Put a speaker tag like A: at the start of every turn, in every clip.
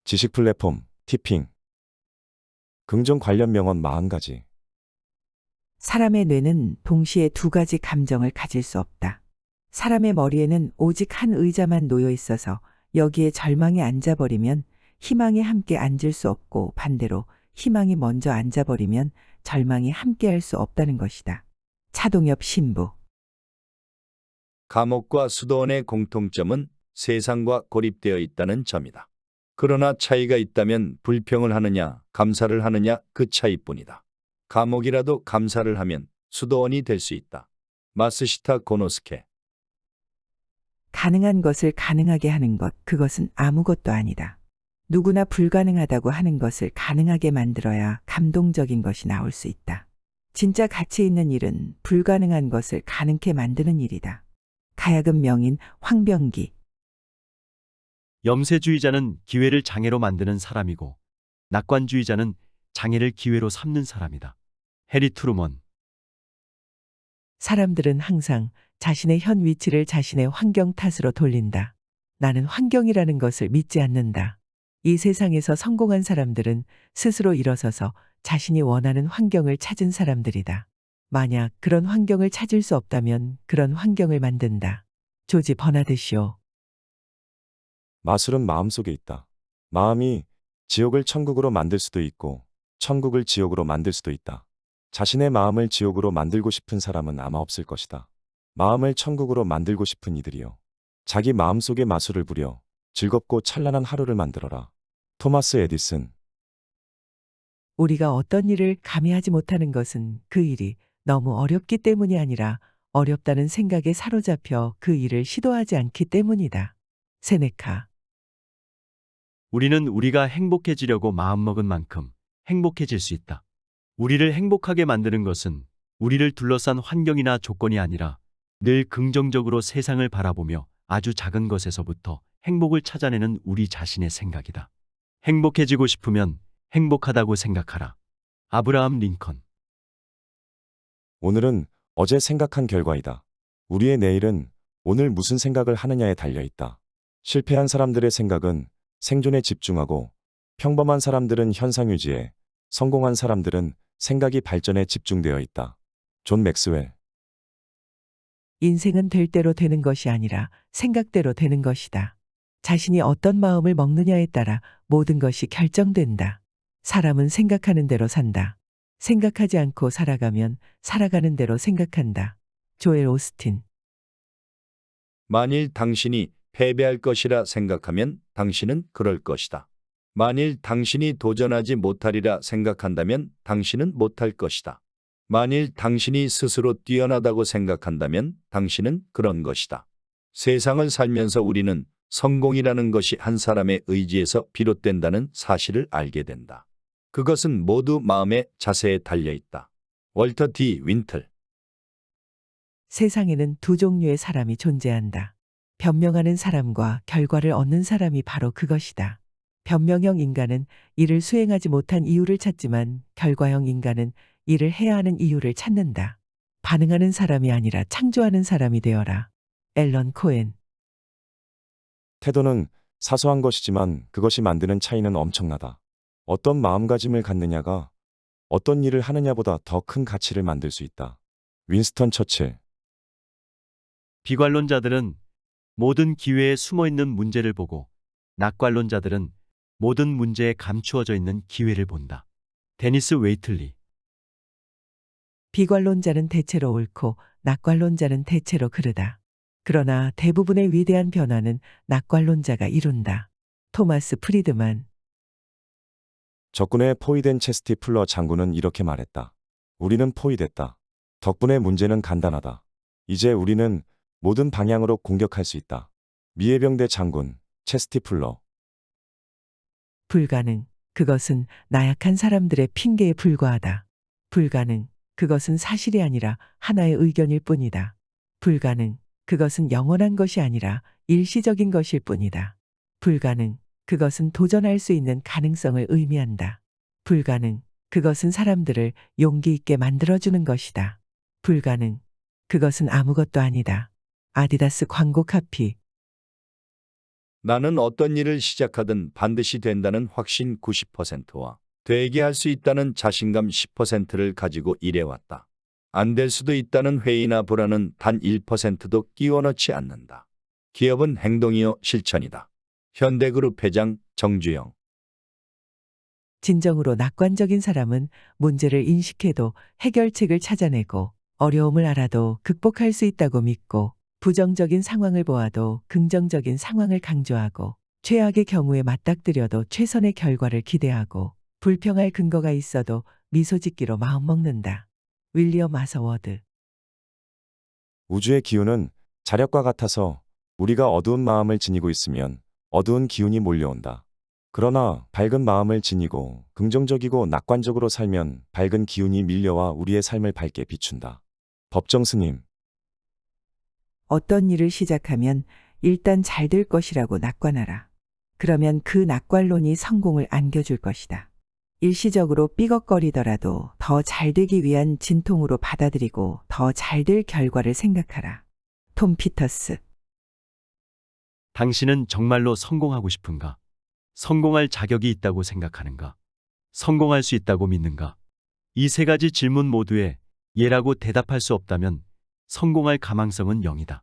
A: 지식 플랫폼, 티핑. 긍정 관련 명언 40가지.
B: 사람의 뇌는 동시에 두 가지 감정을 가질 수 없다. 사람의 머리에는 오직 한 의자만 놓여 있어서 여기에 절망이 앉아버리면 희망이 함께 앉을 수 없고, 반대로 희망이 먼저 앉아버리면 절망이 함께 할 수 없다는 것이다. 차동엽 신부.
C: 감옥과 수도원의 공통점은 세상과 고립되어 있다는 점이다. 그러나 차이가 있다면 불평을 하느냐, 감사를 하느냐, 그 차이뿐이다. 감옥이라도 감사를 하면 수도원이 될 수 있다. 마스시타 고노스케.
B: 가능한 것을 가능하게 하는 것, 그것은 아무것도 아니다. 누구나 불가능하다고 하는 것을 가능하게 만들어야 감동적인 것이 나올 수 있다. 진짜 가치 있는 일은 불가능한 것을 가능케 만드는 일이다. 가야금 명인 황병기.
D: 염세주의자는 기회를 장애로 만드는 사람이고, 낙관주의자는 장애를 기회로 삼는 사람이다. 해리 트루먼.
B: 사람들은 항상 자신의 현 위치를 자신의 환경 탓으로 돌린다. 나는 환경이라는 것을 믿지 않는다. 이 세상에서 성공한 사람들은 스스로 일어서서 자신이 원하는 환경을 찾은 사람들이다. 만약 그런 환경을 찾을 수 없다면 그런 환경을 만든다. 조지 버나드 쇼.
A: 마술은 마음속에 있다. 마음이 지옥을 천국으로 만들 수도 있고 천국을 지옥으로 만들 수도 있다. 자신의 마음을 지옥으로 만들고 싶은 사람은 아마 없을 것이다. 마음을 천국으로 만들고 싶은 이들이요. 자기 마음속에 마술을 부려 즐겁고 찬란한 하루를 만들어라. 토마스 에디슨.
B: 우리가 어떤 일을 감히 하지 못하는 것은 그 일이 너무 어렵기 때문이 아니라 어렵다는 생각에 사로잡혀 그 일을 시도하지 않기 때문이다. 세네카.
D: 우리는 우리가 행복해지려고 마음먹은 만큼 행복해질 수 있다. 우리를 행복하게 만드는 것은 우리를 둘러싼 환경이나 조건이 아니라 늘 긍정적으로 세상을 바라보며 아주 작은 것에서부터 행복을 찾아내는 우리 자신의 생각이다. 행복해지고 싶으면 행복하다고 생각하라. 아브라함 링컨.
A: 오늘은 어제 생각한 결과이다. 우리의 내일은 오늘 무슨 생각을 하느냐에 달려 있다. 실패한 사람들의 생각은 생존에 집중하고 평범한 사람들은 현상 유지에, 성공한 사람들은 생각이 발전에 집중되어 있다. 존 맥스웰.
B: 인생은 될 대로 되는 것이 아니라 생각대로 되는 것이다. 자신이 어떤 마음을 먹느냐에 따라 모든 것이 결정된다. 사람은 생각하는 대로 산다. 생각하지 않고 살아가면 살아가는 대로 생각한다. 조엘 오스틴.
C: 만일 당신이 패배할 것이라 생각하면 당신은 그럴 것이다. 만일 당신이 도전하지 못하리라 생각한다면 당신은 못할 것이다. 만일 당신이 스스로 뛰어나다고 생각한다면 당신은 그런 것이다. 세상을 살면서 우리는 성공이라는 것이 한 사람의 의지에서 비롯된다는 사실을 알게 된다. 그것은 모두 마음의 자세에 달려 있다. 월터 D. 윈틀.
B: 세상에는 두 종류의 사람이 존재한다. 변명하는 사람과 결과를 얻는 사람이 바로 그것이다. 변명형 인간은 이를 수행하지 못한 이유를 찾지만 결과형 인간은 일을 해야 하는 이유를 찾는다. 반응하는 사람이 아니라 창조하는 사람이 되어라. 앨런 코엔.
A: 태도는 사소한 것이지만 그것이 만드는 차이는 엄청나다. 어떤 마음가짐을 갖느냐가 어떤 일을 하느냐보다 더 큰 가치를 만들 수 있다. 윈스턴 처칠.
D: 비관론자들은 모든 기회에 숨어있는 문제를 보고, 낙관론자들은 모든 문제에 감추어져 있는 기회를 본다. 데니스 웨이틀리.
B: 비관론자는 대체로 옳고 낙관론자는 대체로 그르다. 그러나 대부분의 위대한 변화는 낙관론자가 이룬다. 토마스 프리드만.
A: 적군에 포위된 체스티 플러 장군은 이렇게 말했다. 우리는 포위됐다. 덕분에 문제는 간단하다. 이제 우리는 모든 방향으로 공격할 수 있다. 미해병대 장군, 체스티 플러.
B: 불가능. 그것은 나약한 사람들의 핑계에 불과하다. 불가능. 그것은 사실이 아니라 하나의 의견일 뿐이다. 불가능. 그것은 영원한 것이 아니라 일시적인 것일 뿐이다. 불가능. 그것은 도전할 수 있는 가능성을 의미한다. 불가능. 그것은 사람들을 용기 있게 만들어주는 것이다. 불가능. 그것은 아무것도 아니다. 아디다스 광고 카피.
C: 나는 어떤 일을 시작하든 반드시 된다는 확신 90%와 되게 할 수 있다는 자신감 10%를 가지고 일해왔다. 안 될 수도 있다는 회의나 불안은 단 1%도 끼워 넣지 않는다. 기업은 행동이요 실천이다. 현대그룹 회장 정주영.
B: 진정으로 낙관적인 사람은 문제를 인식해도 해결책을 찾아내고 어려움을 알아도 극복할 수 있다고 믿고 부정적인 상황을 보아도 긍정적인 상황을 강조하고 최악의 경우에 맞닥뜨려도 최선의 결과를 기대하고 불평할 근거가 있어도 미소 짓기로 마음먹는다. 윌리엄 아서워드.
A: 우주의 기운은 자력과 같아서 우리가 어두운 마음을 지니고 있으면 어두운 기운이 몰려온다. 그러나 밝은 마음을 지니고 긍정적이고 낙관적으로 살면 밝은 기운이 밀려와 우리의 삶을 밝게 비춘다. 법정 스님.
B: 어떤 일을 시작하면 일단 잘 될 것이라고 낙관하라. 그러면 그 낙관론이 성공을 안겨줄 것이다. 일시적으로 삐걱거리더라도 더 잘 되기 위한 진통으로 받아들이고 더 잘 될 결과를 생각하라. 톰 피터스.
D: 당신은 정말로 성공하고 싶은가? 성공할 자격이 있다고 생각하는가? 성공할 수 있다고 믿는가? 이 세 가지 질문 모두에 예라고 대답할 수 없다면 성공할 가망성은 0이다.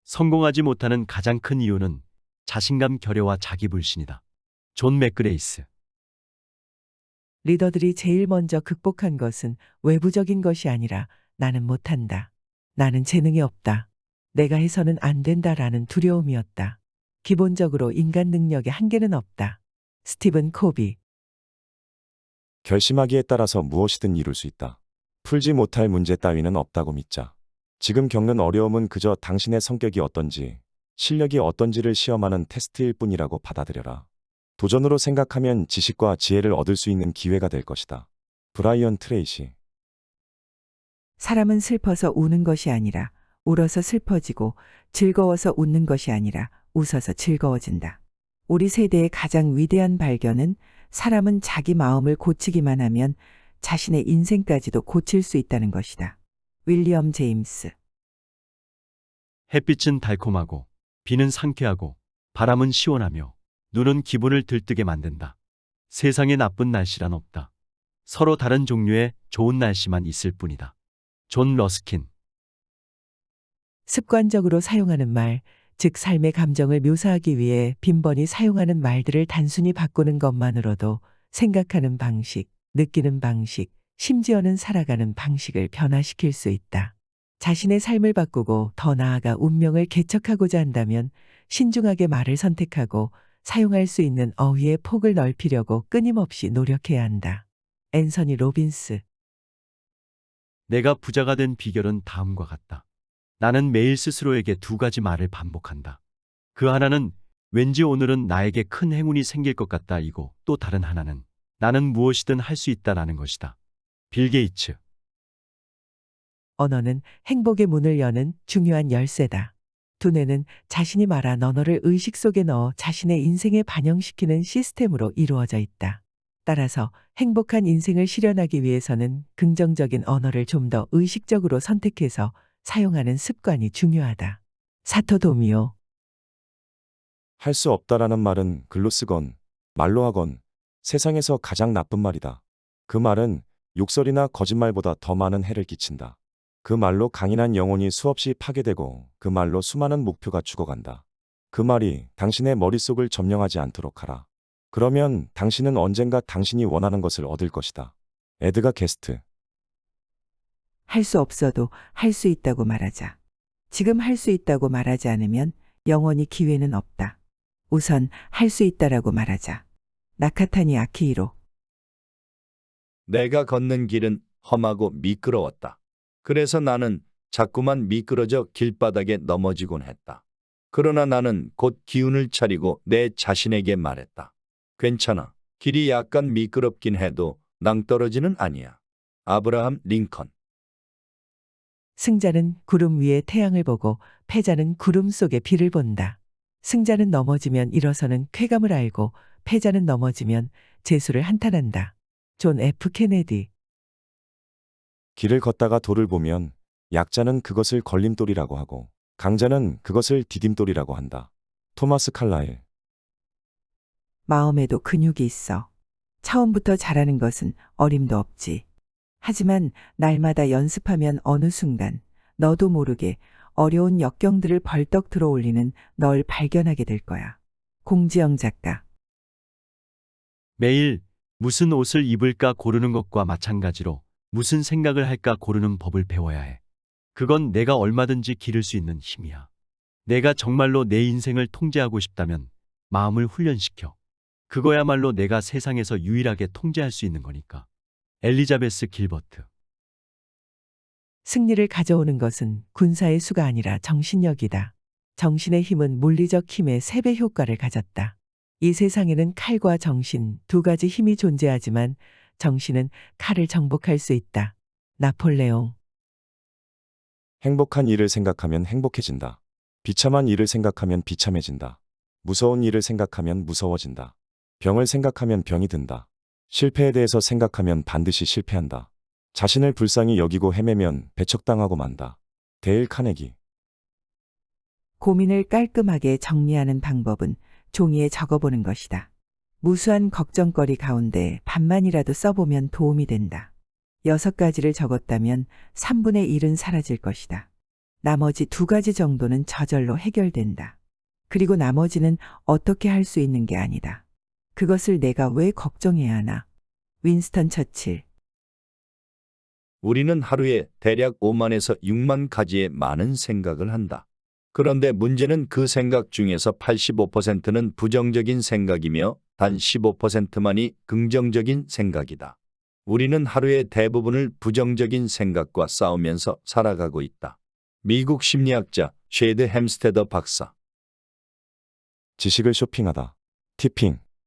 D: 성공하지 못하는 가장 큰 이유는 자신감 결여와 자기불신이다. 존 맥그레이스.
B: 리더들이 제일 먼저 극복한 것은 외부적인 것이 아니라 나는 못한다. 나는 재능이 없다. 내가 해서는 안 된다라는 두려움이었다. 기본적으로 인간 능력에 한계는 없다. 스티븐 코비.
A: 결심하기에 따라서 무엇이든 이룰 수 있다. 풀지 못할 문제 따위는 없다고 믿자. 지금 겪는 어려움은 그저 당신의 성격이 어떤지, 실력이 어떤지를 시험하는 테스트일 뿐이라고 받아들여라. 도전으로 생각하면 지식과 지혜를 얻을 수 있는 기회가 될 것이다. 브라이언 트레이시.
B: 사람은 슬퍼서 우는 것이 아니라 울어서 슬퍼지고 즐거워서 웃는 것이 아니라 웃어서 즐거워진다. 우리 세대의 가장 위대한 발견은 사람은 자기 마음을 고치기만 하면 자신의 인생까지도 고칠 수 있다는 것이다. 윌리엄 제임스.
D: 햇빛은 달콤하고 비는 상쾌하고 바람은 시원하며 눈은 기분을 들뜨게 만든다. 세상에 나쁜 날씨란 없다. 서로 다른 종류의 좋은 날씨만 있을 뿐이다. 존 러스킨.
B: 습관적으로 사용하는 말, 즉 삶의 감정을 묘사하기 위해 빈번히 사용하는 말들을 단순히 바꾸는 것만으로도 생각하는 방식, 느끼는 방식, 심지어는 살아가는 방식을 변화시킬 수 있다. 자신의 삶을 바꾸고 더 나아가 운명을 개척하고자 한다면 신중하게 말을 선택하고 사용할 수 있는 어휘의 폭을 넓히려고 끊임없이 노력해야 한다. 앤서니 로빈스.
D: 내가 부자가 된 비결은 다음과 같다. 나는 매일 스스로에게 2가지 말을 반복한다. 그 하나는 왠지 오늘은 나에게 큰 행운이 생길 것 같다 이고 또 다른 하나는 나는 무엇이든 할 수 있다라는 것이다. 빌 게이츠.
B: 언어는 행복의 문을 여는 중요한 열쇠다. 두뇌는 자신이 말한 언어를 의식 속에 넣어 자신의 인생에 반영시키는 시스템으로 이루어져 있다. 따라서 행복한 인생을 실현하기 위해서는 긍정적인 언어를 좀 더 의식적으로 선택해서 사용하는 습관이 중요하다. 사토 도미오.
A: 할 수 없다라는 말은 글로 쓰건 말로 하건 세상에서 가장 나쁜 말이다. 그 말은 욕설이나 거짓말보다 더 많은 해를 끼친다. 그 말로 강인한 영혼이 수없이 파괴되고 그 말로 수많은 목표가 죽어간다. 그 말이 당신의 머릿속을 점령하지 않도록 하라. 그러면 당신은 언젠가 당신이 원하는 것을 얻을 것이다. 에드가 게스트.
B: 할 수 없어도 할 수 있다고 말하자. 지금 할 수 있다고 말하지 않으면 영원히 기회는 없다. 우선 할 수 있다라고 말하자. 나카타니 아키히로.
C: 내가 걷는 길은 험하고 미끄러웠다. 그래서 나는 자꾸만 미끄러져 길바닥에 넘어지곤 했다. 그러나 나는 곧 기운을 차리고 내 자신에게 말했다. 괜찮아. 길이 약간 미끄럽긴 해도 낭떠러지는 아니야. 아브라함 링컨.
B: 승자는 구름 위에 태양을 보고 패자는 구름 속에 비를 본다. 승자는 넘어지면 일어서는 쾌감을 알고 패자는 넘어지면 재수를 한탄한다. 존 F 케네디.
A: 길을 걷다가 돌을 보면 약자는 그것을 걸림돌이라고 하고 강자는 그것을 디딤돌이라고 한다. 토마스 칼라일.
B: 마음에도 근육이 있어. 처음부터 잘하는 것은 어림도 없지. 하지만 날마다 연습하면 어느 순간 너도 모르게 어려운 역경들을 벌떡 들어올리는 널 발견하게 될 거야. 공지영 작가.
D: 매일 무슨 옷을 입을까 고르는 것과 마찬가지로 무슨 생각을 할까 고르는 법을 배워야 해. 그건 내가 얼마든지 기를 수 있는 힘이야. 내가 정말로 내 인생을 통제하고 싶다면 마음을 훈련시켜. 그거야말로 내가 세상에서 유일하게 통제할 수 있는 거니까. 엘리자베스 길버트.
B: 승리를 가져오는 것은 군사의 수가 아니라 정신력이다. 정신의 힘은 물리적 힘의 3배 효과를 가졌다. 이 세상에는 칼과 정신 두 가지 힘이 존재하지만 정신은 칼을 정복할 수 있다. 나폴레옹.
A: 행복한 일을 생각하면 행복해진다. 비참한 일을 생각하면 비참해진다. 무서운 일을 생각하면 무서워진다. 병을 생각하면 병이 든다. 실패에 대해서 생각하면 반드시 실패한다. 자신을 불쌍히 여기고 헤매면 배척당하고 만다. 데일 카네기.
B: 고민을 깔끔하게 정리하는 방법은 종이에 적어보는 것이다. 무수한 걱정거리 가운데 반만이라도 써보면 도움이 된다. 6가지를 적었다면 3분의 1은 사라질 것이다. 나머지 2가지 정도는 저절로 해결된다. 그리고 나머지는 어떻게 할 수 있는 게 아니다. 그것을 내가 왜 걱정해야 하나? 윈스턴 처칠.
C: 우리는 하루에 대략 5만에서 6만 가지의 많은 생각을 한다. 그런데 문제는 그 생각 중에서 85%는 부정적인 생각이며 단 15%만이 긍정적인 생각이다. 우리는 하루의 대부분을 부정적인 생각과 싸우면서 살아가고 있다. 미국 심리학자 쉐드 햄스테더 박사.
A: 지식을 쇼핑하다. 티핑.